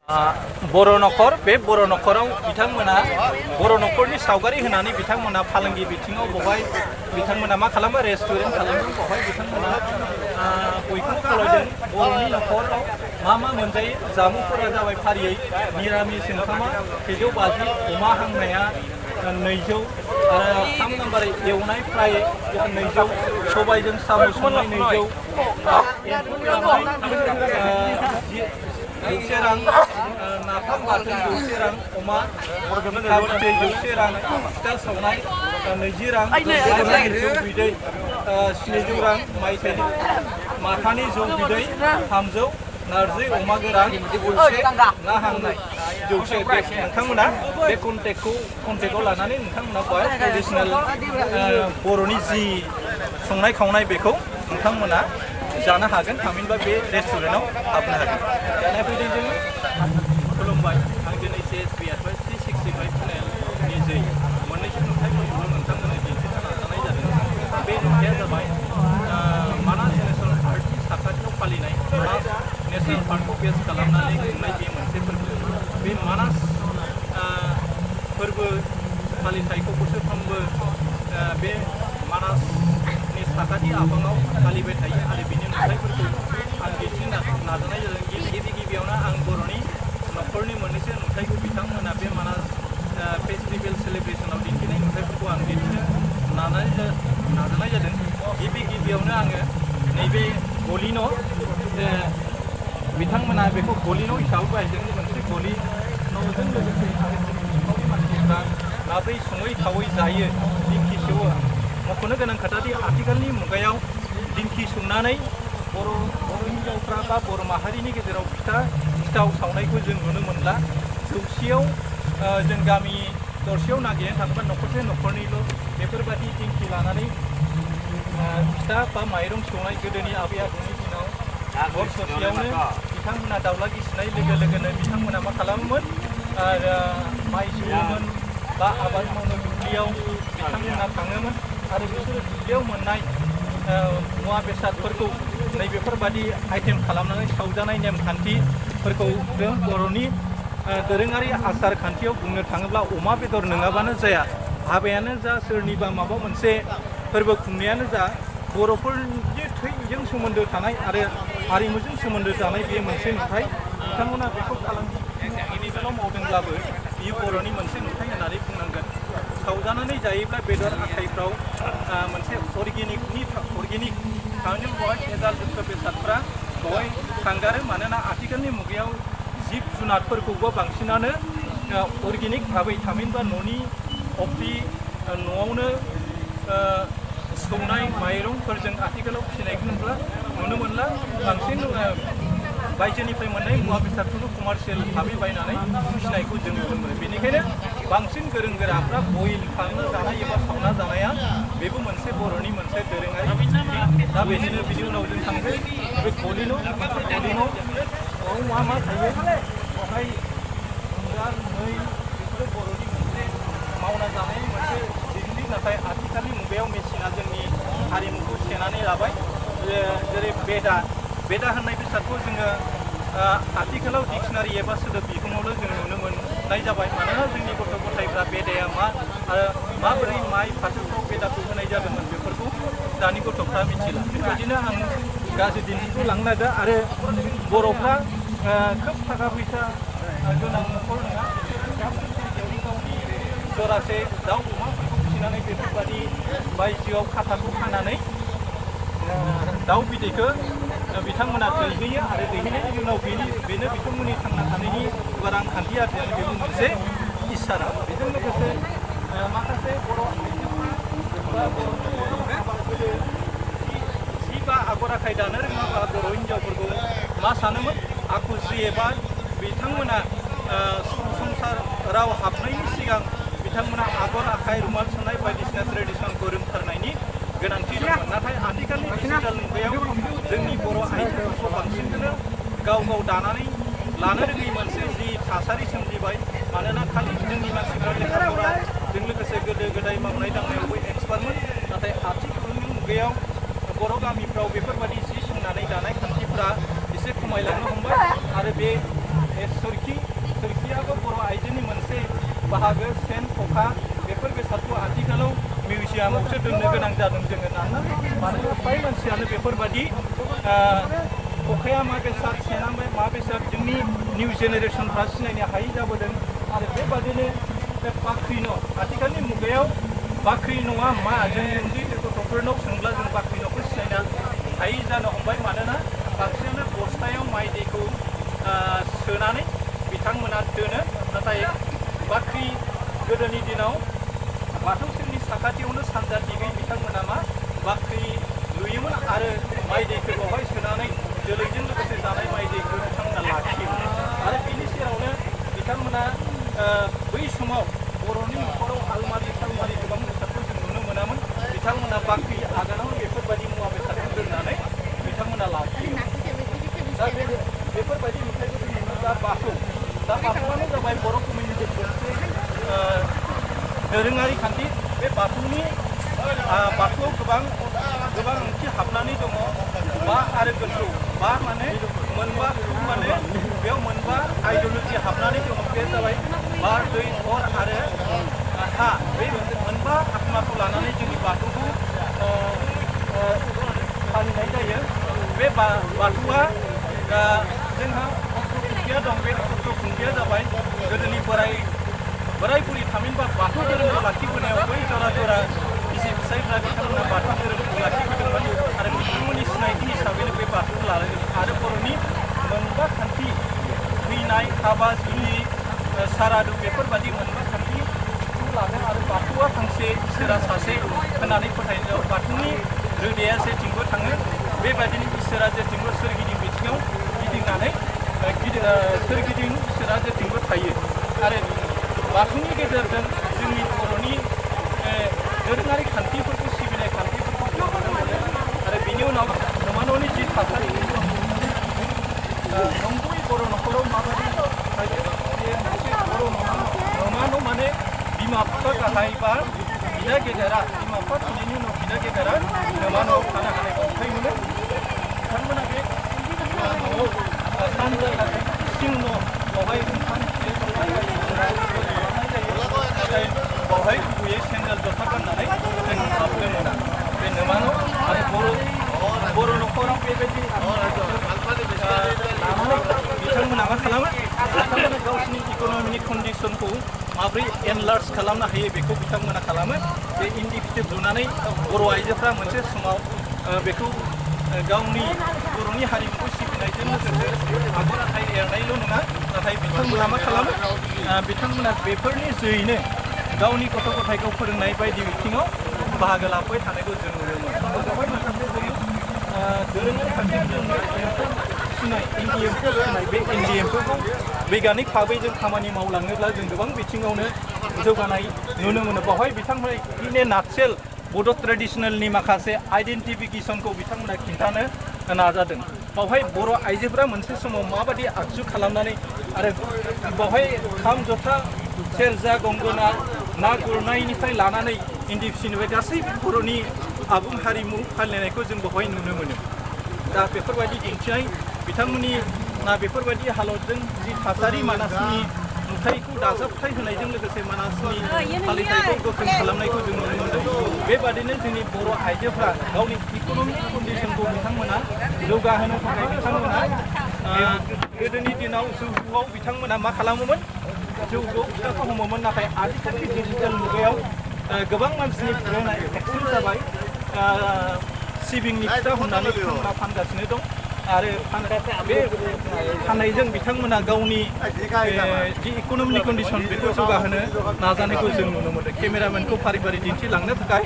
बर' नखर बे बर' नखराव बिथांमोना बर' नखरनि सावगारि होनानै बिथांमोना फालांगि बिथिङाव बहाय बिथांमोना मा खालामो रेस्टुरेन्ट खालामो बहाय बिथांमोना बयखौबो खावलायदों बर'नि नखराव मा मोनजायो जामुंफोरा जाबाय फारियै निरामिस ओंखामा 150 अमा हांनाया 200 आरो 3 नाम्बार एवनाय फ्राय 200 सबायजों साम' संनाय 200 100 रां नाफाम बाथोन 100 रां अमा खाबसे 100 रां फिथा सावनाय 20 रां जौ बिदै 700 रां माथानि जौ बिदै 300 नारजि अमा गोरान 100 ना हांनाय 100 बे नोंथांमोना बे कन्टेक्टआव लानानै नोंथांमोना बेवहाय ट्रेडिशनेल बर'नि जि संनाय खावनाय बेखौ नोंथांमोना जानो हागोन थामहिनबा बे रेस्टुरेन्टआव हाबनो हागोन दाना फैदों जोङो खुलुमबाय आं दिनै CSB एडभाइस 365 चेनेलनि जै मोननैसो नुथायफोरखौ नोंथांमोननो दिन्थिनो नाजानाय जादों बे नुथाया जाबाय मानास नेसनेल पार्कनि साखाथियाव फालिनाय मानास नेसनेल पार्कखौ बेस खालामनानै खुंनाय बे मोनसे फोरबो बे मानास फोरबो फालिथायखौ बोसोरफ्रोमबो बे मानासनि साखाथि आफाङाव फालिबाय थायो आरो बिनि नुथायफोरखौ आं दिन्थिनो नाजानाय जादों गिबियावनो आं बर'नि नखरनि मोननैसो नुथायखौ बिथांमोना बे मानास फेस्टिभेल सेलिब्रेसनाव दिन्थिनाय नुथायफोरखौ आं दिन्थिनो नाजानाय जादों गिबियावनो आङो नैबे गलिन' बिथांमोना बेखौ गलिन' हिसाबै बाहायदों मोनसे गलिन'जों लोगोसे आरो सिखावनि मानसिफ्रा माब्रै सङै खावै जायो दिंखि सौवो मख'नो गोनां खोथादि आथिखालनि मुगायाव दिंखि संनानै बर' हिन्जावफ्रा बा बर' माहारिनि गेजेराव सिथाव सावनायखौ जों नुनो मोनला जौसेयाव जों गामि दरसेयाव नागिरनो थाङोबा नखरसे नखरनैल' बेफोरबायदि दिंखि लानानै फिथा बा माइरं सौनाय गोदोनि आबै आबौनि दिनाव हर ससेयावनो बिथांमोना दाउला गिसिनाय लोगोनो बिथांमोना मा खालामोमोन माइ सौवोमोन बा आबाद मावनो दुब्लियाव बिथांमोना थाङोमोन आरो बिसोरो दुब्लियाव मोननाय मुवा बेसादफोरखौ नैबेफोरबादि आइटेम खालामनानै सावजानाय नेमखान्थिफोरखौ जों बर'नि दोरोङारि आसार खान्थियाव बुंनो थाङोब्ला अमा बेदर नङाबानो जाया हाबायानो जा सोरनिबा माबा मोनसे फोरबो खुंनायानो जा बर'फोरनि थैजों सोमोन्दो थानाय आरो हारिमुजों सोमोन्दो थानाय बे मोनसे नुथाय बिथांमोना बेखौ फालांगि बिथिङाव मावदोंब्लाबो बियो बर'नि मोनसे नुथाय होननानै बुंनांगोन सावजानानै जायोब्ला बेदर आखाइफ्राव मोनसे अर्गेनिक थांनो बहाय भेजालयुक्त बेसादफ्रा बहाय थांगारो मानोना आथिखालनि मुगायाव जिब जुनारफोरखौबो बांसिनानो अर्गेनिक भाबै थामहिनबा न'नि अफ्रि न'आवनो सौनाय माइरंफोरजों आथिखालाव फिसिनायखौ नुनो मोनला बांसिन बायजोनिफ्राय मोननाय मुवा बेसादफोरखौ कमार्शियेल भाबै बायनानै फिसिनायखौ जों नुनो मोनो बेनिखायनो बांसिन गोरों गोराफ्रा बयल खालामना जानाय एबा सावना जानाया बेबो मोनसे बर'नि मोनसे दोरोङारि दा बेनिनो बिनि उनाव जों थांसै बे गलिन' मा थायो बेवहाय मै बेफोरो बर'नि मोनसे मावना जानायनि मोनसे दिन्थि नाथाय आथिखालनि मुगायाव मेसिना जोंनि हारिमुखौ सेनानै लाबाय जेरै बेदा होननाय बेसादखौ जोङो आथिखालाव डिक्सनारि एबा सोदोब बिहुङावल' जों नुनो मोननाय जाबाय मानोना जोंनि गथ' गथायफ्रा बेदाया मा आरो माबोरै माइ फाथोफ्राव बेदाखौ होनाय जादोंमोन बेफोरखौ दानि गथ'फ्रा मिथिला बेबायदिनो आं गाज्रि दिन्थिखौ लांनो नागिरदों आरो बर'फ्रा खोब थाखा फैसा गोनां न'खर नङा गावनि जरासे दाउ अमाफोरखौ फिसिनानै बेफोरबायदि बायजोआव खाथाखौ खानानै दाउ बिदैखौ बिथांमोना दैहोयो आरो दैहोनायनि उनाव बेनो बिथांमोननि थांना थानायनि रांखान्थि आरजिनानै बेबो मोनसे इसारा बेजों लोगोसे माखासे बर' आइजोफोरा जि बा आगर आखाइ दानो रोङाबा बर' हिन्जावफोरखौ मा सानोमोन आखुस्रि एबा बिथांमोना संसाराव हाबनायनि सिगां बिथांमोना आगर आखाइ रुमाल सोनाय बायदिसिना ट्रेडिसनखौ रोंथारनायनि गोनांथि दंमोन नाथाय आथिखालनि डिजिटेल मुगायाव जोंनि बर' आइजोफोरखौ बांसिनखौनो गाव दानानै लानो रोङै मोनसे जि थासारि सोमजिबाय मानोना खालि जोंनि मानसिफ्रा लेखा फराजों लोगोसे गोदो गोदाय मावनाय दांनायावबो एक्सपार्टमोन नाथाय आथिखालनि मुगायाव बर' गामिफ्राव बेफोरबायदि जि सोंनानै दानाय खान्थिफ्रा एसे खमायलांनो हमबाय आरो बे सोरखि बाहागो सेन खखा बेफोर बेसादखौ आथिखालाव मिउजियामावसो दोननो गोनां जादों जोङो मानोना फ्राय मानसियानो बेफोरबादि खखाया मा बेसाद सेना मा बेसाद जोंनि निउ जेनेरेसनफ्रा सिनायनो हायि जाबोदों आरो बेबादिनो बे बाख्रि न' आथिखालनि मुगायाव बाख्रि न'आ मा जों उन्दै गथ'फोरनाव सोंब्ला जों बाख्रि न'खौ सिनायनो हायि जानो हमबाय मानोना बांसिनानो बस्थायाव माइ दैखौ सोनानै बिथांमोना दोनो नाथाय बाख्रि गोदोनि दिनाव बाथौ सेरनि साखाथियावनो सानजा दिगै बिथांमोना मा बाख्रि लुयोमोन आरो माइ दैखौ बेवहाय सोनानै जोलैजों लोगोसे जानाय माइ दैखौ बिथांमोना लाखियोमोन आरो बिनि सेरावनो बिथांमोना बै समाव बर'नि न'खराव आलमारि गोबां बेसादखौ जों नुनो मोनामोन बिथांमोना बाख्रि आगानाव बेफोरबायदि मुवा बेसादखौ दोननानै बिथांमोना लाखियोमोन दा बेफोरबायदि नुथायखौ जों नुनो दा बाथौआनो जाबाय बर' कमिउनिटि मोनसे दोरोङारि खान्थि बे बाथौआव गोबां ओंथि हाबनानै दङ बा आरो गोथौ बा माने मोनबा माने बेयाव मोनबा आइडिय'लजि हाबनानै दङ बे जाबाय बार दै अर आरो हा बे मोनबा आत्माखौ लानानै जोंनि बाथौखौ फालिनाय जायो बे बाथौआ जोंहा अक्ट' खुंथाया दं बे अक्ट' खुंथाया जाबाय गोदोनि बोराय बुरि थामहिनबा बाथौ धोरोमखौ लाखिबोनायाव बै जरा बिसि फिसायफ्रा बिथांमोना बाथौ धोरोमखौ लाखिबोदोंमोन आरो बिथांमोननि सिनायथि हिसाबैनो बे बाथौखौ लादों आरो बर'नि मोनबा खान्थि थैनाय हाबा जुलि सारादु बेफोरबादि मोनबा खान्थिखौ लादों आरो बाथौआ फांसे इसोरा सासे होननानै फोथायनाय बाथौनि रोदाया जेथिंबो थाङो बेबायदिनो इसोरा जेथिंबो सोरगिदिं बिथिङाव गिदिंनानै सोरगिदिं इसोरा जेथिंबो थायो आरो बाथौनि गेजेरजों जोंनि बर'नि दोरोङारि खान्थिफोरखौ सिबिनाय खान्थिफोरखौ जों नुनो मोनो आरो बिनि उनाव न'मान'नि जि थासारि नंगुबै बर' न'खराव माबायदि थायो बे मोनसे बर' न'मा माने बिमा बिफा गाहाय बा बिदा गेदेरा बिमा बिफा थैनायनि उनाव बिदा गेदेरा न'मा न'आव थानो हानायखौ नुथाय मोनो बिथांमोना बे न'आव सानजा इसिं न' बेवहाय ओंखाम बावहाय गुबैयै सेन्देल जथा गाननानै जों हाबनो मोना बे न'मा न' आरो बर' न'खराव बेबायदि लानानै बिथांमोना मा खालामो बिथांमोना गावसिनि इक'नमिक कन्डिसनखौ माब्रै एनलार्ज खालामनो हायो बेखौ बिथांमोना खालामो बे इन्दि फिथोब लुनानै बर' आइजोफ्रा मोनसे समाव बेखौ गावनि बर'नि हारिमुखौ सिबिनायजों लोगोसे आगर आखाइ एरनायल' नङा नाथाय बिथांमोना मा खालामो बिथांमोना बेफोरनि जोहैनो गावनि गथ' गथायखौ फोरोंनाय बायदि बिथिङाव बाहागो लाफाय थानायखौ जों नुनो मोनो बेवहाय माखासे जों दोरोङारि खान्थिजों फिसिनाय इन्दि एम्फौ फिसिनाय बे इन्दि एम्फौखौ बैग्यानिक भाबै जों खामानि मावलाङोब्ला जों गोबां बिथिङावनो जौगानाय नुनो मोनो बेवहाय बिथांमोना इन ए नाटसेल बड' ट्रेडिसनेलनि माखासे आइडेन्टिफिकेसनखौ बिथांमोना खिन्थानो नाजादों बेवहाय बर' आइजोफोरा मोनसे समाव माबायदि आगजु खालामनानै आरो बेवहाय खाम जथा सेरजा गंगोना ना गुरनायनिफ्राय लानानै इन्दि फिसिनाय गासैबो बर'नि आबुं हारिमु फालिनायखौ जों बेवहाय नुनो मोनो दा बेफोरबायदि दिन्थिनाय बिथांमोननि बेफोरबायदि हालतजों जि थासारि मानासनि नुथायखौ दाजाबथाय होनायजों लोगोसे मानासनि फालिथायखौ गोख्रों खालामनायखौ जों नुनो मोनदों बेबादिनो जोंनि बर' आइजोफ्रा गावनि इक'नमिक कन्डिसनखौ बिथांमोना जौगाहोनो थाखाय बिथांमोना गोदोनि दिनाव जौगुआव बिथांमोना मा खालामोमोन जौगुआव फिथाखौ हमोमोन नाथाय आथिखालनि डिजिटेल मुगायाव गोबां मानसिनि फरायनाय एक्सेल जाबाय सिबिंनि फिथा हमनानै बिथांमोना फानगासिनो दं आरो बे फाननायजों बिथांमोना गावनि जि इक'नमिक कन्डिसन बेखौ जौगाहोनो नाजानायखौ जों नुनो मोनो केमेरामेनखौ फारि फारि दिन्थिलांनो थाखाय